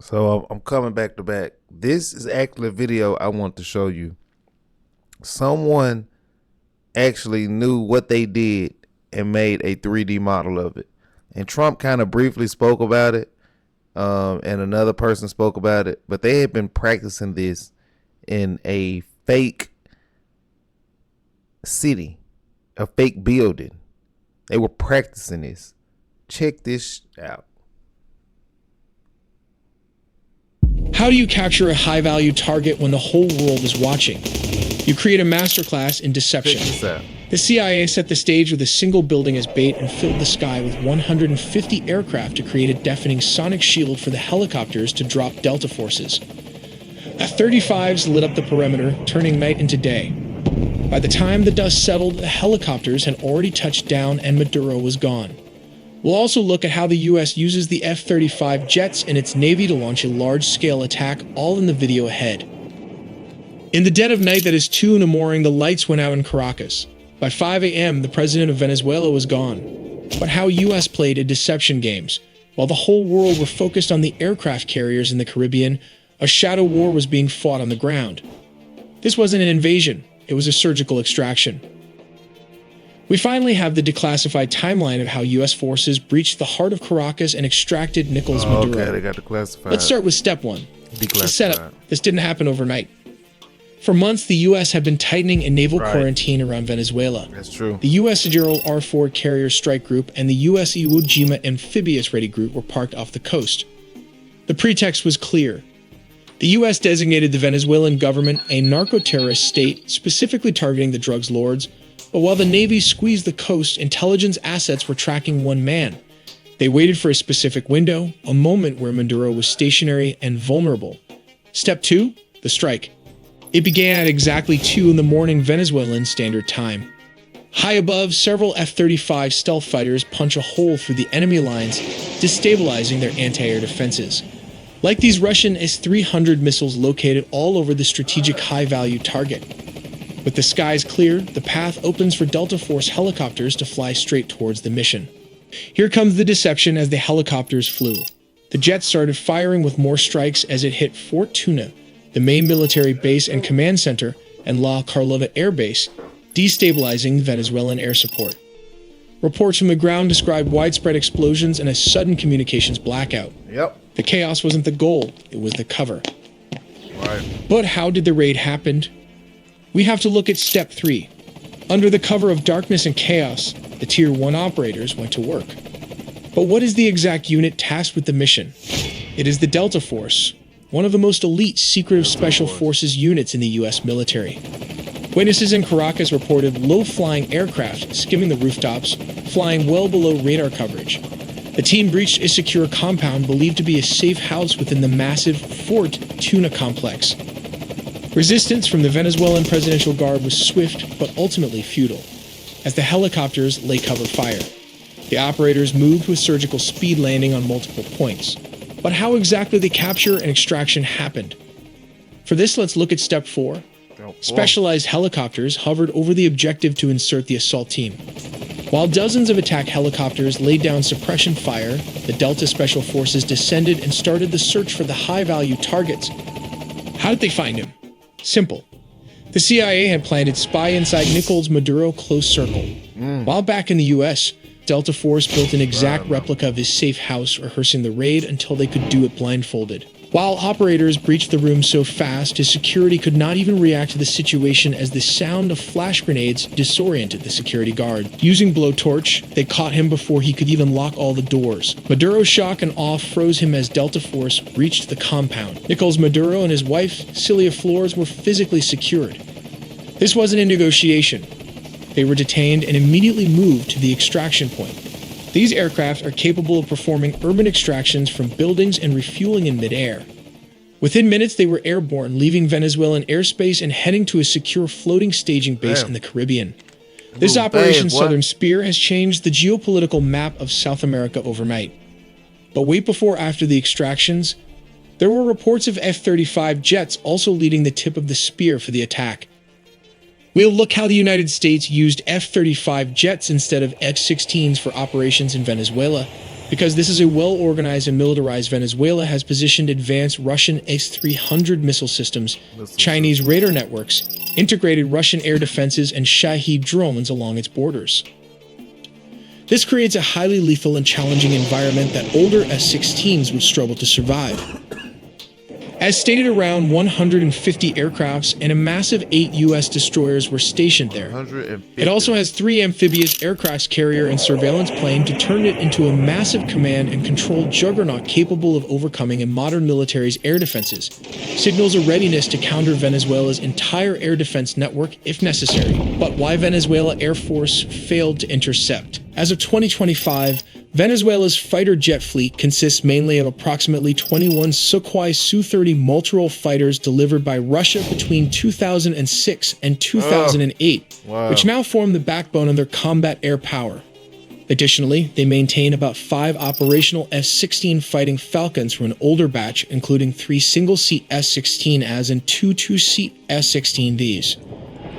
So I'm coming back to back. This is actually a video I want to show you. Someone actually knew what they did and made a 3D model of it. And Trump kind of briefly spoke about it, and another person spoke about it. But they had been practicing this in a fake city, a fake building. They were practicing this. Check this out. How do you capture a high-value target when the whole world is watching? You create a masterclass in deception. Check this out. The CIA set the stage with a single building as bait and filled the sky with 150 aircraft to create a deafening sonic shield for the helicopters to drop Delta forces. F-35s lit up the perimeter, turning night into day. By the time the dust settled, the helicopters had already touched down and Maduro was gone. We'll also look at how the U.S. uses the F-35 jets in its Navy to launch a large-scale attack, all in the video ahead. In the dead of night that is 2 in the morning, the lights went out in Caracas. By 5 a.m., the president of Venezuela was gone. But how U.S. played a deception games. While the whole world were focused on the aircraft carriers in the Caribbean, a shadow war was being fought on the ground. This wasn't an invasion, it was a surgical extraction. We finally have the declassified timeline of how U.S. forces breached the heart of Caracas and extracted Nicol'as Maduro. Okay, they got declassified. Let's start with step 1. The setup. This didn't happen overnight. For months, the U.S. had been tightening a naval quarantine around Venezuela. That's true. The U.S. Gerald R. Ford Carrier Strike Group and the U.S. Iwo Jima Amphibious Ready Group were parked off the coast. The pretext was clear. The U.S. designated the Venezuelan government a narco-terrorist state, specifically targeting the drugs lords, but while the Navy squeezed the coast, intelligence assets were tracking one man. They waited for a specific window, a moment where Maduro was stationary and vulnerable. Step 2, the strike. It began at exactly 2 in the morning Venezuelan Standard Time. High above, several F-35 stealth fighters punch a hole through the enemy lines, destabilizing their anti-air defenses. Like these Russian S-300 missiles located all over the strategic high-value target. With the skies clear, the path opens for Delta Force helicopters to fly straight towards the mission. Here comes the deception as the helicopters flew. The jets started firing with more strikes as it hit Fort Tuna, the main military base and command center, and La Carlota Air Base, destabilizing Venezuelan air support. Reports from the ground described widespread explosions and a sudden communications blackout. Yep. The chaos wasn't the goal, it was the cover. Right. But how did the raid happen? We have to look at step 3. Under the cover of darkness and chaos, the Tier 1 operators went to work. But what is the exact unit tasked with the mission? It is the Delta Force, one of the most elite secretive special forces units in the U.S. military. Witnesses in Caracas reported low-flying aircraft skimming the rooftops, flying well below radar coverage. The team breached a secure compound believed to be a safe house within the massive Fort Tuna complex. Resistance from the Venezuelan Presidential Guard was swift but ultimately futile, as the helicopters lay cover fire. The operators moved with surgical speed, landing on multiple points. But how exactly the capture and extraction happened? For this, let's look at step 4. Specialized helicopters hovered over the objective to insert the assault team. While dozens of attack helicopters laid down suppression fire, the Delta Special Forces descended and started the search for the high-value targets. How did they find him? Simple. The CIA had planted spy inside Nicol'as Maduro close circle. While back in the U.S., Delta Force built an exact replica of his safe house, rehearsing the raid until they could do it blindfolded. While operators breached the room so fast, his security could not even react to the situation as the sound of flash grenades disoriented the security guard. Using blowtorch, they caught him before he could even lock all the doors. Maduro's shock and awe froze him as Delta Force reached the compound. Nicol'as Maduro and his wife, Celia Flores, were physically secured. This wasn't a negotiation. They were detained and immediately moved to the extraction point. These aircraft are capable of performing urban extractions from buildings and refueling in midair. Within minutes, they were airborne, leaving Venezuelan airspace and heading to a secure floating staging base in the Caribbean. This Operation Southern Spear has changed the geopolitical map of South America overnight. But wait before after the extractions, there were reports of F-35 jets also leading the tip of the spear for the attack. We'll look how the United States used F-35 jets instead of F-16s for operations in Venezuela, Because this is a well-organized and militarized Venezuela has positioned advanced Russian S-300 missile systems, Chinese radar networks, integrated Russian air defenses, and Shahed drones along its borders. This creates a highly lethal and challenging environment that older S-16s would struggle to survive. As stated, around 150 aircrafts and a massive 8 U.S. destroyers were stationed there. It also has 3 amphibious aircraft carrier and surveillance plane to turn it into a massive command and control juggernaut capable of overcoming a modern military's air defenses. Signals a readiness to counter Venezuela's entire air defense network if necessary. But why Venezuela Air Force failed to intercept? As of 2025, Venezuela's fighter jet fleet consists mainly of approximately 21 Sukhoi Su-30 multirole fighters delivered by Russia between 2006 and 2008, which now form the backbone of their combat air power. Additionally, they maintain about 5 operational S-16 Fighting Falcons from an older batch, including 3 single-seat S-16As and 2 two-seat S-16Vs.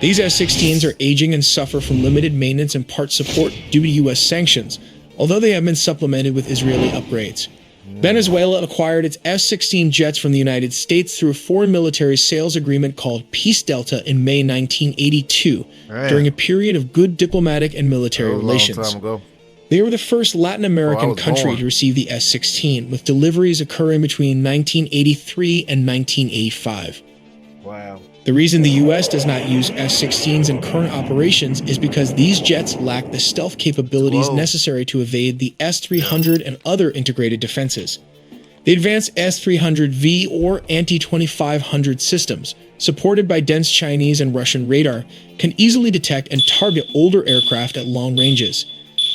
These S-16s are aging and suffer from limited maintenance and part support due to U.S. sanctions, although they have been supplemented with Israeli upgrades. Venezuela acquired its F-16 jets from the United States through a foreign military sales agreement called Peace Delta in May 1982, during a period of good diplomatic and military relations. They were the first Latin American country to receive the S-16, with deliveries occurring between 1983 and 1985. Wow. The reason the U.S. does not use S-16s in current operations is because these jets lack the stealth capabilities necessary to evade the S-300 and other integrated defenses. The advanced S-300V or Anti-2500 systems, supported by dense Chinese and Russian radar, can easily detect and target older aircraft at long ranges.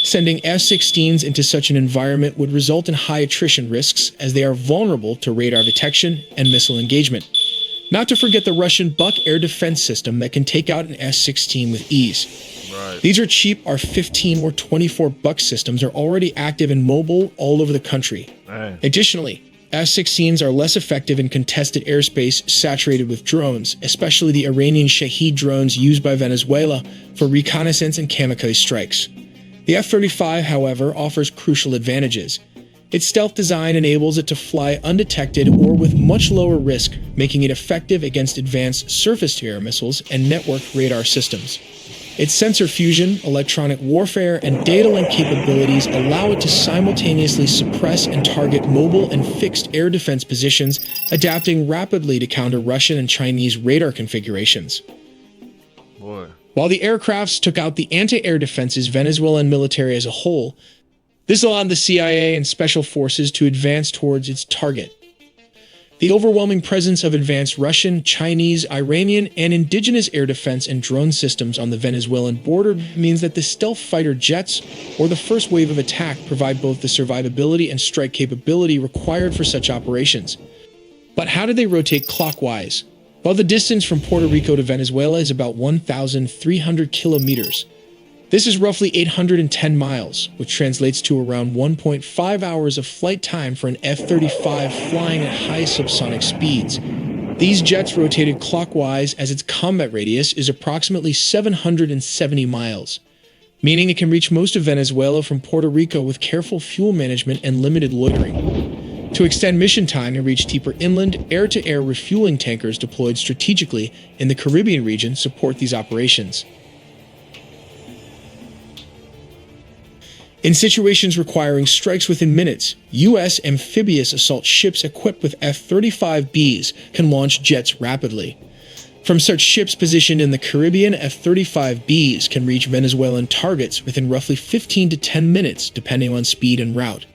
Sending S-16s into such an environment would result in high attrition risks, as they are vulnerable to radar detection and missile engagement. Not to forget the Russian Buk air defense system that can take out an S-16 with ease. These are cheap R-15 or 24 Buk systems are already active and mobile all over the country. Additionally, S-16s are less effective in contested airspace saturated with drones, especially the Iranian Shahed drones used by Venezuela for reconnaissance and kamikaze strikes. The F-35, however, offers crucial advantages. Its stealth design enables it to fly undetected or with much lower risk, making it effective against advanced surface-to-air missiles and networked radar systems. Its sensor fusion, electronic warfare, and data link capabilities allow it to simultaneously suppress and target mobile and fixed air defense positions, adapting rapidly to counter Russian and Chinese radar configurations. While the aircrafts took out the anti-air defenses Venezuelan military as a whole, this allowed the CIA and special forces to advance towards its target. The overwhelming presence of advanced Russian, Chinese, Iranian, and indigenous air defense and drone systems on the Venezuelan border means that the stealth fighter jets, or the first wave of attack, provide both the survivability and strike capability required for such operations. But how do they rotate clockwise? Well, the distance from Puerto Rico to Venezuela is about 1,300 kilometers. This is roughly 810 miles, which translates to around 1.5 hours of flight time for an F-35 flying at high subsonic speeds. These jets rotated clockwise as its combat radius is approximately 770 miles, meaning it can reach most of Venezuela from Puerto Rico with careful fuel management and limited loitering. To extend mission time and reach deeper inland, air-to-air refueling tankers deployed strategically in the Caribbean region support these operations. In situations requiring strikes within minutes, U.S. amphibious assault ships equipped with F-35Bs can launch jets rapidly. From such ships positioned in the Caribbean, F-35Bs can reach Venezuelan targets within roughly 15 to 10 minutes, depending on speed and route.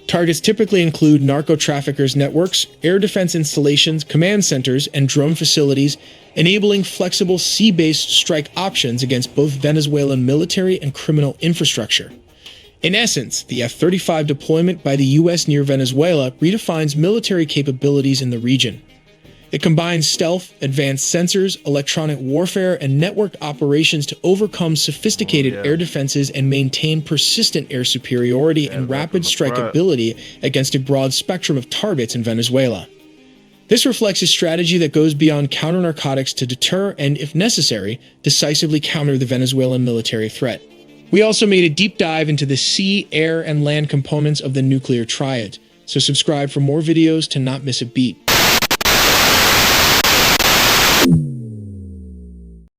Targets typically include narco-traffickers' networks, air defense installations, command centers, and drone facilities, enabling flexible sea-based strike options against both Venezuelan military and criminal infrastructure. In essence, the F-35 deployment by the U.S. near Venezuela redefines military capabilities in the region. It combines stealth, advanced sensors, electronic warfare, and networked operations to overcome sophisticated air defenses and maintain persistent air superiority and rapid strike ability against a broad spectrum of targets in Venezuela. This reflects a strategy that goes beyond counter-narcotics to deter and, if necessary, decisively counter the Venezuelan military threat. We also made a deep dive into the sea, air, and land components of the nuclear triad, so subscribe for more videos to not miss a beat.